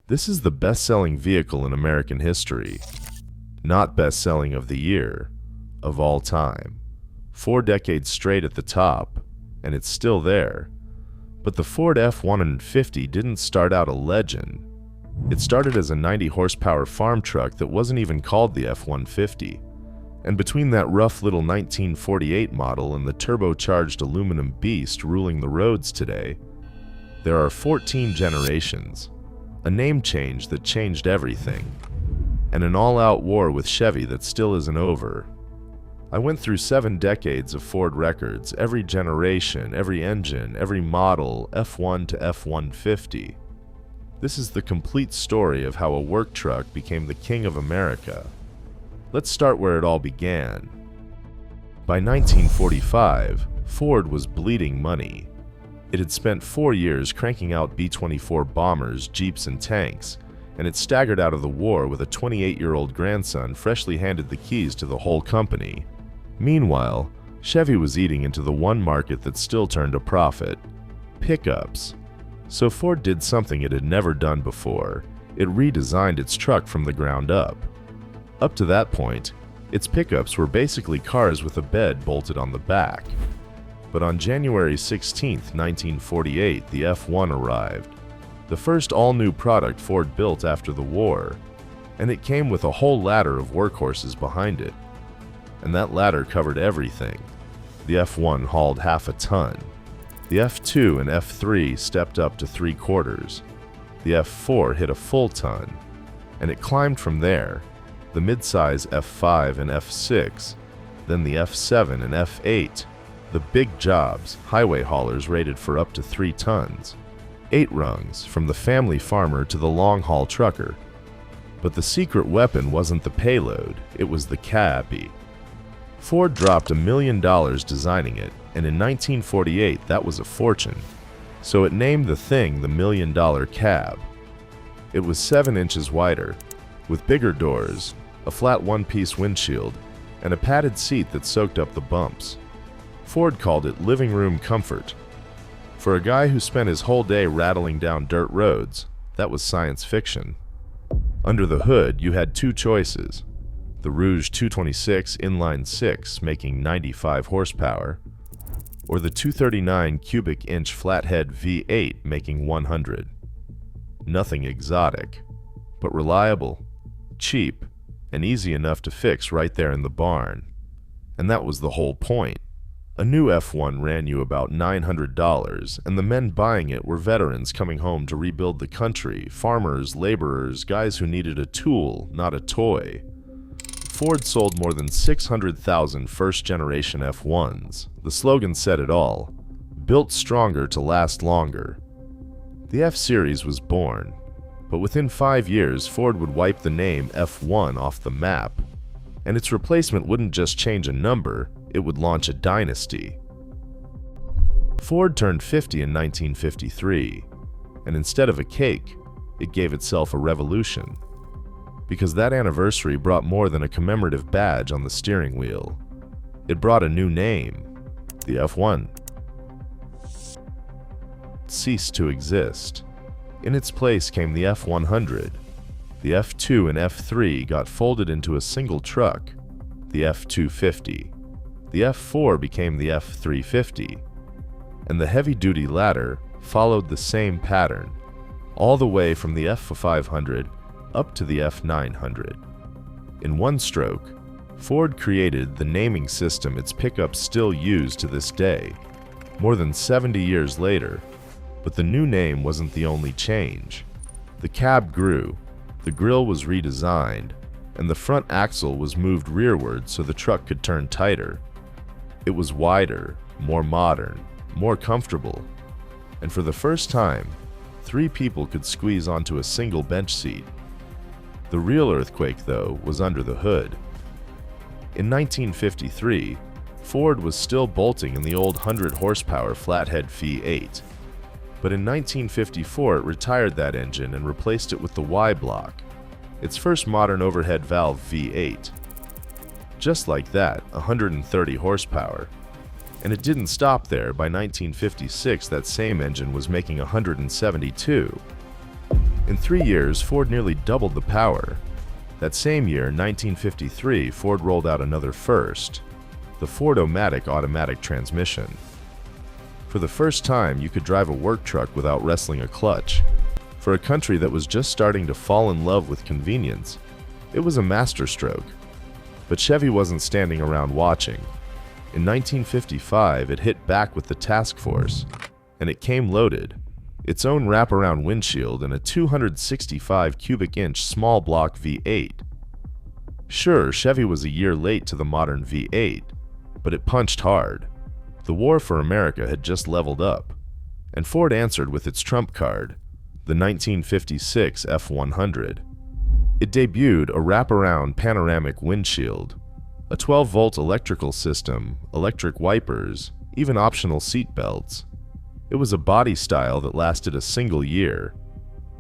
This is the best-selling vehicle in American history. Not best-selling of the year, of all time. 4 decades straight at the top, and it's still there. But the Ford F-150 didn't start out a legend. It started as a 90-horsepower farm truck that wasn't even called the F-150. And between that rough little 1948 model and the turbocharged aluminum beast ruling the roads today, there are 14 generations, a name change that changed everything, and an all-out war with Chevy that still isn't over. I went through 7 decades of Ford records, every generation, every engine, every model, F1 to F-150. This is the complete story of how a work truck became the king of America. Let's start where it all began. By 1945, Ford was bleeding money. It had spent 4 years cranking out B-24 bombers, jeeps, and tanks, and it staggered out of the war with a 28-year-old grandson freshly handed the keys to the whole company. Meanwhile, Chevy was eating into the one market that still turned a profit: pickups. So Ford did something it had never done before. It redesigned its truck from the ground up. Up to that point, its pickups were basically cars with a bed bolted on the back. But on January 16, 1948, the F-1 arrived, the first all-new product Ford built after the war, and it came with a whole ladder of workhorses behind it. And that ladder covered everything. The F-1 hauled half a ton. The F-2 and F-3 stepped up to 3/4. The F-4 hit a full ton, and it climbed from there. The midsize F-5 and F-6, then the F-7 and F-8, the big jobs, highway haulers rated for up to 3 tons. 8 rungs, from the family farmer to the long-haul trucker. But the secret weapon wasn't the payload, it was the cab. Ford dropped $1 million designing it, and in 1948 that was a fortune. So it named the thing the $1 million cab. It was 7 inches wider, with bigger doors, a flat one-piece windshield, and a padded seat that soaked up the bumps. Ford called it living room comfort. For a guy who spent his whole day rattling down dirt roads, that was science fiction. Under the hood, you had 2 choices: the Rouge 226 inline 6 making 95 horsepower, or the 239 cubic inch flathead V8 making 100. Nothing exotic, but reliable, cheap, and easy enough to fix right there in the barn. And that was the whole point. A new F-1 ran you about $900, and the men buying it were veterans coming home to rebuild the country, farmers, laborers, guys who needed a tool, not a toy. Ford sold more than 600,000 first-generation F-1s. The slogan said it all: built stronger to last longer. The F-Series was born, but within 5 years Ford would wipe the name F-1 off the map, and its replacement wouldn't just change a number, it would launch a dynasty. Ford turned 50 in 1953, and instead of a cake, it gave itself a revolution. Because that anniversary brought more than a commemorative badge on the steering wheel. It brought a new name: the F-1. It ceased to exist. In its place came the F-100. The F-2 and F-3 got folded into a single truck, the F-250. The F-4 became the F-350. And the heavy-duty ladder followed the same pattern, all the way from the F-500 up to the F-900. In one stroke, Ford created the naming system its pickups still use to this day, more than 70 years later. But the new name wasn't the only change. The cab grew, the grille was redesigned, and the front axle was moved rearward so the truck could turn tighter. It was wider, more modern, more comfortable, and for the first time, 3 people could squeeze onto a single bench seat. The real earthquake, though, was under the hood. In 1953, Ford was still bolting in the old 100-horsepower flathead V8. But in 1954 it retired that engine and replaced it with the Y-block, its first modern overhead valve V8. Just like that, 130 horsepower. And it didn't stop there. By 1956 that same engine was making 172. In 3 years, Ford nearly doubled the power. That same year, 1953, Ford rolled out another first, the Ford-O-Matic automatic transmission. For the first time, you could drive a work truck without wrestling a clutch. For a country that was just starting to fall in love with convenience, it was a masterstroke. But Chevy wasn't standing around watching. In 1955, it hit back with the task force, and it came loaded. Its own wraparound windshield and a 265 cubic inch small block V8. Sure, Chevy was a year late to the modern V8, but it punched hard. The war for America had just leveled up, and Ford answered with its trump card, the 1956 F-100. It debuted a wraparound panoramic windshield, a 12-volt electrical system, electric wipers, even optional seat belts. It was a body style that lasted a single year.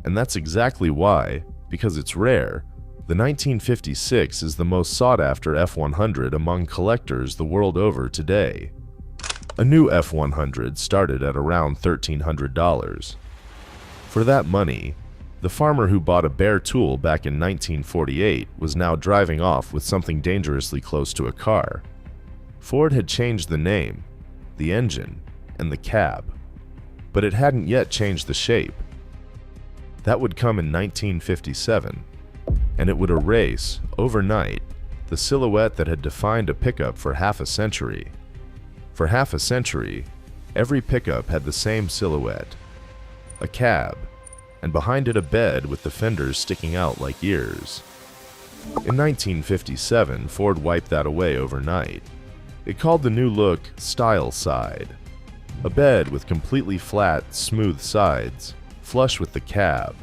And that's exactly why, because it's rare, the 1956 is the most sought-after F-100 among collectors the world over today. A new F-100 started at around $1,300. For that money, the farmer who bought a bare tool back in 1948 was now driving off with something dangerously close to a car. Ford had changed the name, the engine, and the cab, but it hadn't yet changed the shape. That would come in 1957, and it would erase, overnight, the silhouette that had defined a pickup for half a century. For half a century, every pickup had the same silhouette, a cab, and behind it a bed with the fenders sticking out like ears. In 1957, Ford wiped that away overnight. It called the new look Style Side, a bed with completely flat, smooth sides, flush with the cab,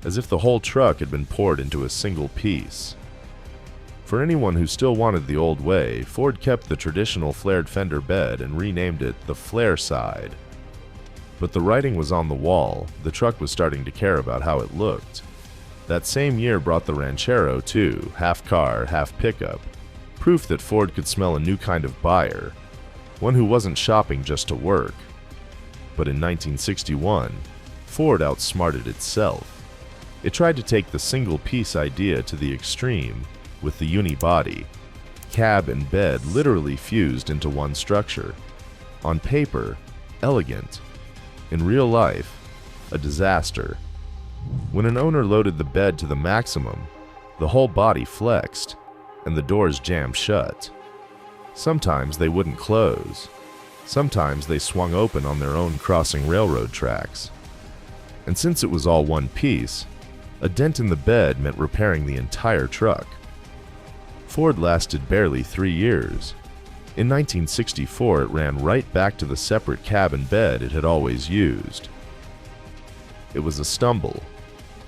as if the whole truck had been poured into a single piece. For anyone who still wanted the old way, Ford kept the traditional flared fender bed and renamed it the Flare Side. But the writing was on the wall. The truck was starting to care about how it looked. That same year brought the Ranchero too, half car, half pickup, proof that Ford could smell a new kind of buyer, one who wasn't shopping just to work. But in 1961, Ford outsmarted itself. It tried to take the single-piece idea to the extreme with the unibody. Cab and bed literally fused into one structure. On paper, elegant. In real life, a disaster. When an owner loaded the bed to the maximum, the whole body flexed, and the doors jammed shut. Sometimes they wouldn't close. Sometimes they swung open on their own, crossing railroad tracks. And since it was all one piece, a dent in the bed meant repairing the entire truck. Ford lasted barely 3 years. In 1964, it ran right back to the separate cab and bed it had always used. It was a stumble,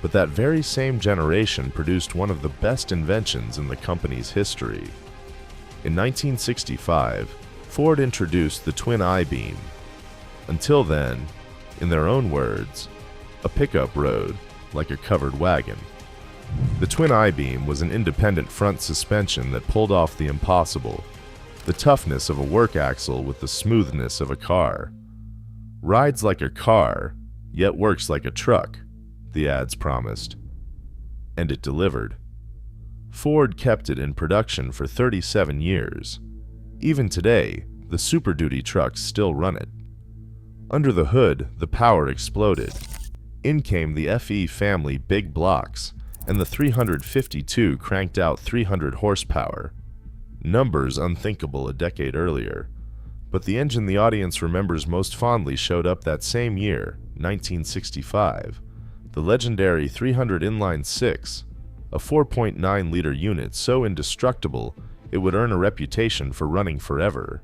but that very same generation produced one of the best inventions in the company's history. In 1965, Ford introduced the twin I-beam. Until then, in their own words, a pickup rode like a covered wagon. The twin I-beam was an independent front suspension that pulled off the impossible, the toughness of a work axle with the smoothness of a car. Rides like a car, yet works like a truck, the ads promised. And it delivered. Ford kept it in production for 37 years. Even today, the Super Duty trucks still run it. Under the hood, the power exploded. In came the FE family big blocks, and the 352 cranked out 300 horsepower. Numbers unthinkable a decade earlier. But the engine the audience remembers most fondly showed up that same year, 1965. The legendary 300 inline-6, a 4.9-liter unit so indestructible it would earn a reputation for running forever.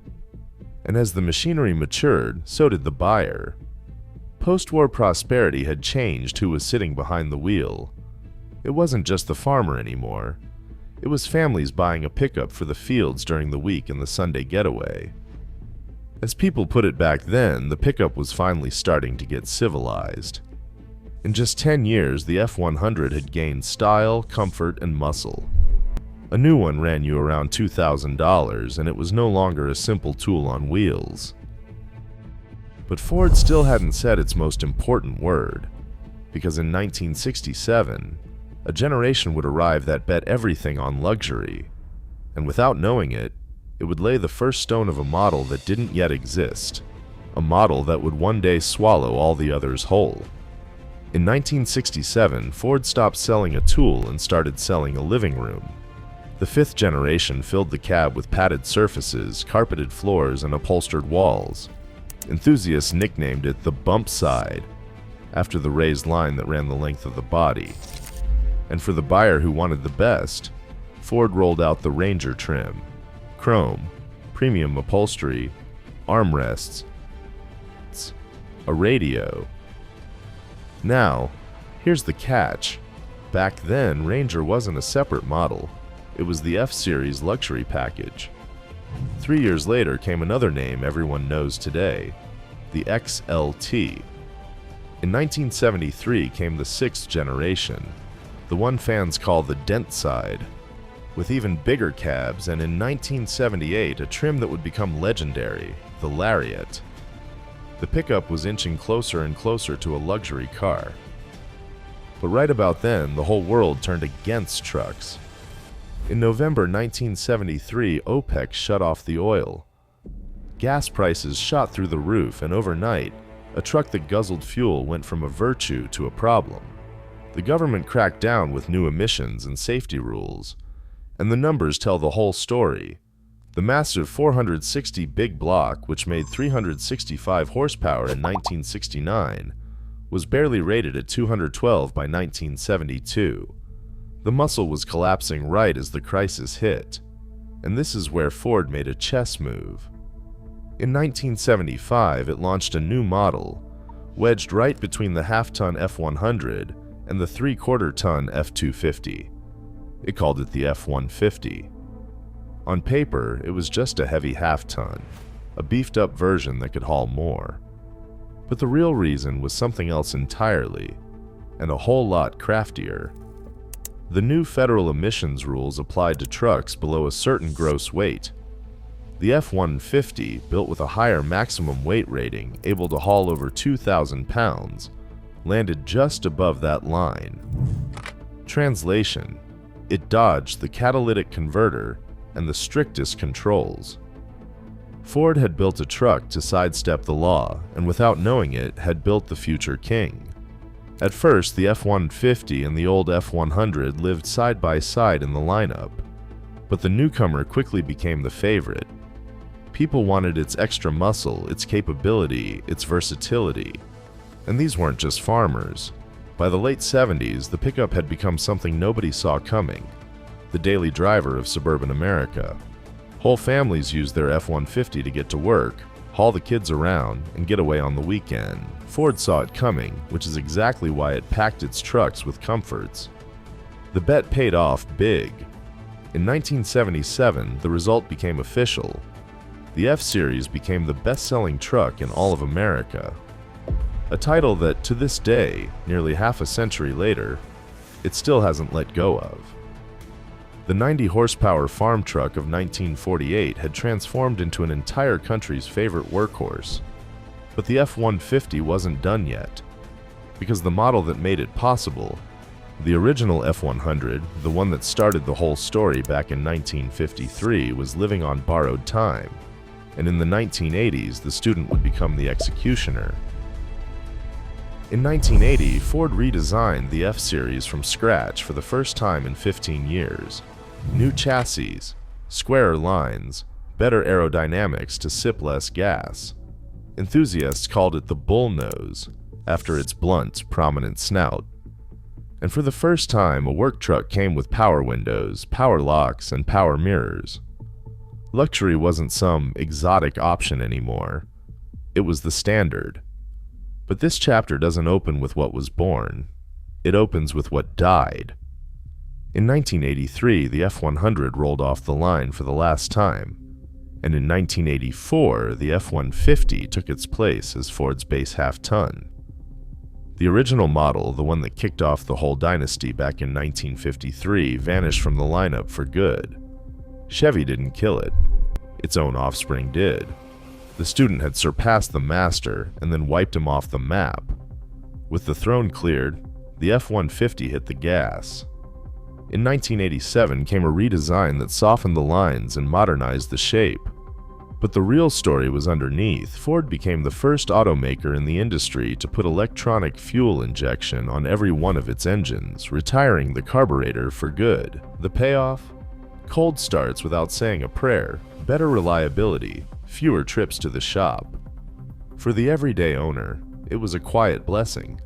And as the machinery matured, so did the buyer. Post-war prosperity had changed who was sitting behind the wheel. It wasn't just the farmer anymore. It was families buying a pickup for the fields during the week and the Sunday getaway. As people put it back then, the pickup was finally starting to get civilized. In just 10 years, the F-100 had gained style, comfort, and muscle. A new one ran you around $2,000, and it was no longer a simple tool on wheels. But Ford still hadn't said its most important word. because in 1967, a generation would arrive that bet everything on luxury, and without knowing it, it would lay the first stone of a model that didn't yet exist, a model that would one day swallow all the others whole. In 1967, Ford stopped selling a tool and started selling a living room. The fifth generation filled the cab with padded surfaces, carpeted floors, and upholstered walls. Enthusiasts nicknamed it the bump side, after the raised line that ran the length of the body. And for the buyer who wanted the best, Ford rolled out the Ranger trim, chrome, premium upholstery, armrests, a radio. Now, here's the catch. Back then, Ranger wasn't a separate model. It was the F-Series luxury package. 3 years later came another name everyone knows today, the XLT. In 1973 came the sixth generation, the one fans call the dent side, with even bigger cabs, and in 1978 a trim that would become legendary, the Lariat. The pickup was inching closer and closer to a luxury car. But right about then, the whole world turned against trucks. In November 1973, OPEC shut off the oil. Gas prices shot through the roof, and overnight, a truck that guzzled fuel went from a virtue to a problem. The government cracked down with new emissions and safety rules, and the numbers tell the whole story. The massive 460 big block, which made 365 horsepower in 1969, was barely rated at 212 by 1972. The muscle was collapsing right as the crisis hit, and this is where Ford made a chess move. In 1975, it launched a new model, wedged right between the half-ton F-100 and the three-quarter-ton F-250. It called it the F-150. On paper, it was just a heavy half-ton, a beefed-up version that could haul more. But the real reason was something else entirely, and a whole lot craftier. The new federal emissions rules applied to trucks below a certain gross weight. The F-150, built with a higher maximum weight rating, able to haul over 2,000 pounds, landed just above that line. Translation: it dodged the catalytic converter and the strictest controls. Ford had built a truck to sidestep the law, and without knowing it, had built the future king. At first, the F-150 and the old F-100 lived side by side in the lineup, but the newcomer quickly became the favorite. People wanted its extra muscle, its capability, its versatility. And these weren't just farmers. By the late 70s, the pickup had become something nobody saw coming, the daily driver of suburban America. Whole families used their F-150 to get to work, haul the kids around, and get away on the weekend. Ford saw it coming, which is exactly why it packed its trucks with comforts. The bet paid off big. In 1977, the result became official. The F-Series became the best-selling truck in all of America. A title that, to this day, nearly half a century later, it still hasn't let go of. The 90-horsepower farm truck of 1948 had transformed into an entire country's favorite workhorse. But the F-150 wasn't done yet, because the model that made it possible, the original F-100, the one that started the whole story back in 1953, was living on borrowed time, and in the 1980s, the student would become the executioner. In 1980, Ford redesigned the F-Series from scratch for the first time in 15 years. New chassis, squarer lines, better aerodynamics to sip less gas. Enthusiasts called it the bull nose, after its blunt, prominent snout. And for the first time, a work truck came with power windows, power locks, and power mirrors. Luxury wasn't some exotic option anymore. It was the standard. But this chapter doesn't open with what was born. It opens with what died. In 1983, the F-100 rolled off the line for the last time, and in 1984, the F-150 took its place as Ford's base half-ton. The original model, the one that kicked off the whole dynasty back in 1953, vanished from the lineup for good. Chevy didn't kill it. Its own offspring did. The student had surpassed the master and then wiped him off the map. With the throne cleared, the F-150 hit the gas. In 1987 came a redesign that softened the lines and modernized the shape. But the real story was underneath. Ford became the first automaker in the industry to put electronic fuel injection on every one of its engines, retiring the carburetor for good. The payoff? Cold starts without saying a prayer, better reliability, fewer trips to the shop. For the everyday owner, it was a quiet blessing.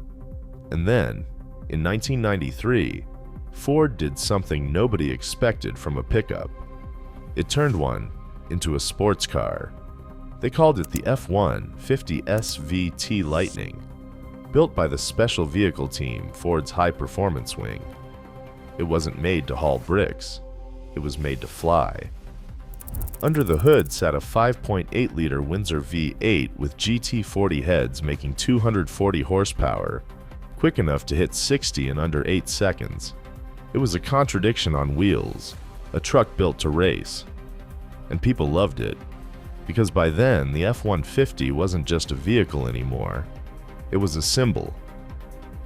And then, in 1993, Ford did something nobody expected from a pickup. It turned one into a sports car. They called it the F-150 SVT Lightning, built by the special vehicle team, Ford's high-performance wing. It wasn't made to haul bricks. It was made to fly. Under the hood sat a 5.8-liter Windsor V8 with GT40 heads making 240 horsepower, quick enough to hit 60 in under 8 seconds. It was a contradiction on wheels, a truck built to race. And people loved it, because by then the F-150 wasn't just a vehicle anymore. It was a symbol.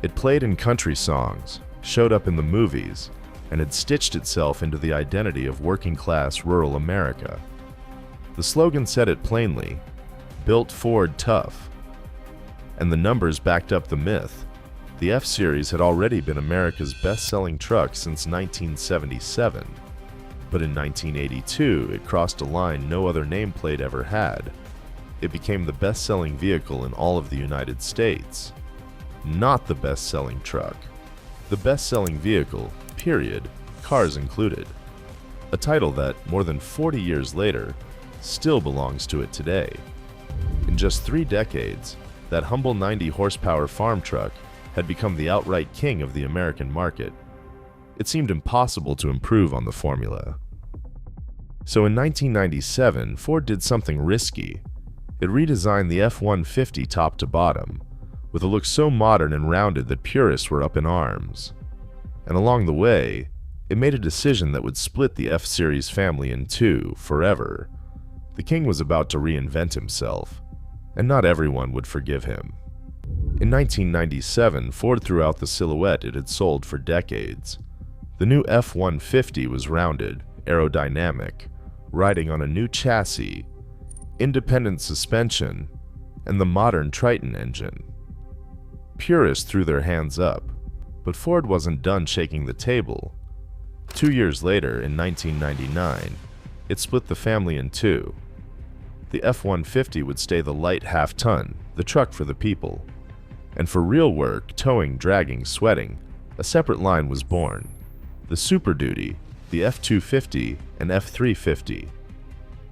It played in country songs, showed up in the movies, and had stitched itself into the identity of working-class rural America. The slogan said it plainly, "Built Ford Tough." And the numbers backed up the myth. The F-Series had already been America's best-selling truck since 1977. But in 1982, it crossed a line no other nameplate ever had. It became the best-selling vehicle in all of the United States. Not the best-selling truck. The best-selling vehicle, period, cars included. A title that, more than 40 years later, still belongs to it today. In just 3 decades, that humble 90-horsepower farm truck had become the outright king of the American market. It seemed impossible to improve on the formula. So in 1997, Ford did something risky. It redesigned the F-150 top to bottom, with a look so modern and rounded that purists were up in arms. And along the way, it made a decision that would split the F-Series family in two forever. The king was about to reinvent himself, and not everyone would forgive him. In 1997, Ford threw out the silhouette it had sold for decades. The new F-150 was rounded, aerodynamic, riding on a new chassis, independent suspension, and the modern Triton engine. Purists threw their hands up, but Ford wasn't done shaking the table. 2 years later, in 1999, it split the family in two. The F-150 would stay the light half-ton, the truck for the people. And for real work, towing, dragging, sweating, a separate line was born. The Super Duty, the F-250, and F-350.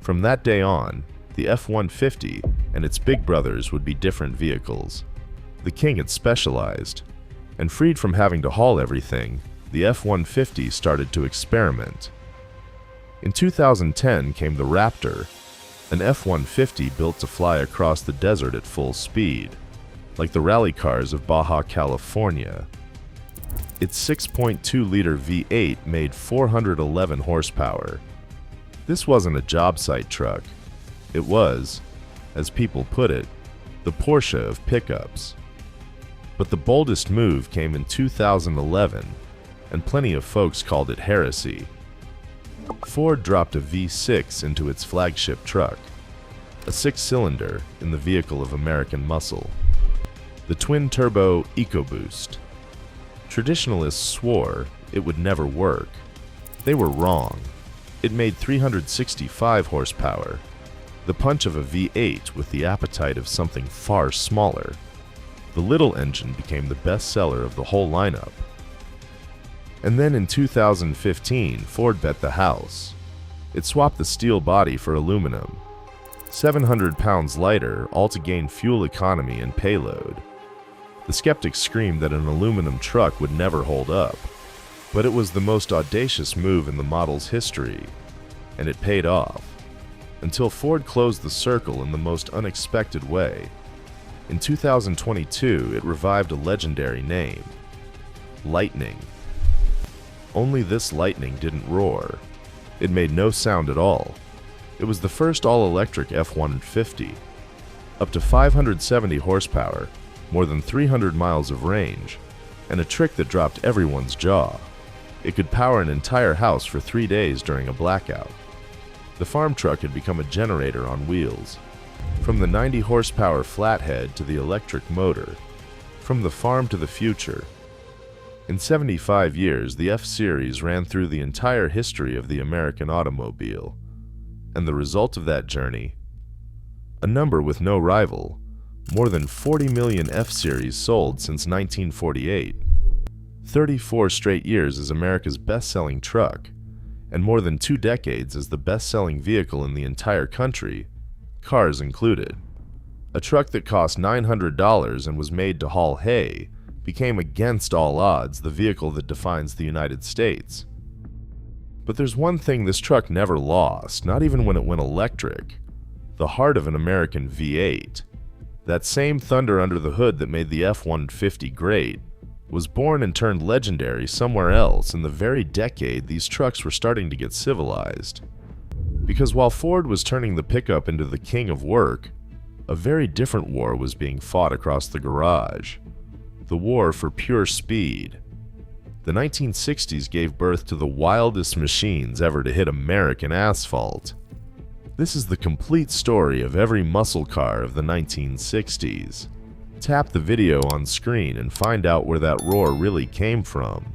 From that day on, the F-150 and its big brothers would be different vehicles. The king had specialized, and freed from having to haul everything, the F-150 started to experiment. In 2010 came the Raptor, an F-150 built to fly across the desert at full speed, like the rally cars of Baja California. Its 6.2-liter V8 made 411 horsepower. This wasn't a job site truck. It was, as people put it, the Porsche of pickups. But the boldest move came in 2011, and plenty of folks called it heresy. Ford dropped a V6 into its flagship truck, a 6-cylinder in the vehicle of American muscle, the twin-turbo EcoBoost. Traditionalists swore it would never work. They were wrong. It made 365 horsepower, the punch of a V8 with the appetite of something far smaller. The little engine became the best seller of the whole lineup. And then in 2015, Ford bet the house. It swapped the steel body for aluminum, 700 pounds lighter, all to gain fuel economy and payload. The skeptics screamed that an aluminum truck would never hold up, but it was the most audacious move in the model's history, and it paid off. Until Ford closed the circle in the most unexpected way. In 2022, it revived a legendary name, Lightning. Only this Lightning didn't roar. It made no sound at all. It was the first all-electric F-150. Up to 570 horsepower, more than 300 miles of range, and a trick that dropped everyone's jaw. It could power an entire house for 3 days during a blackout. The farm truck had become a generator on wheels. From the 90 horsepower flathead to the electric motor, from the farm to the future. In 75 years, the F-Series ran through the entire history of the American automobile. And the result of that journey? A number with no rival. More than 40 million F-Series sold since 1948. 34 straight years as America's best-selling truck, and more than 2 decades as the best-selling vehicle in the entire country, cars included. A truck that cost $900 and was made to haul hay became, against all odds, the vehicle that defines the United States. But there's one thing this truck never lost, not even when it went electric: the heart of an American V8. That same thunder under the hood that made the F-150 great was born and turned legendary somewhere else in the very decade these trucks were starting to get civilized. Because while Ford was turning the pickup into the king of work, a very different war was being fought across the garage. The war for pure speed. The 1960s gave birth to the wildest machines ever to hit American asphalt. This is the complete story of every muscle car of the 1960s. Tap the video on screen and find out where that roar really came from.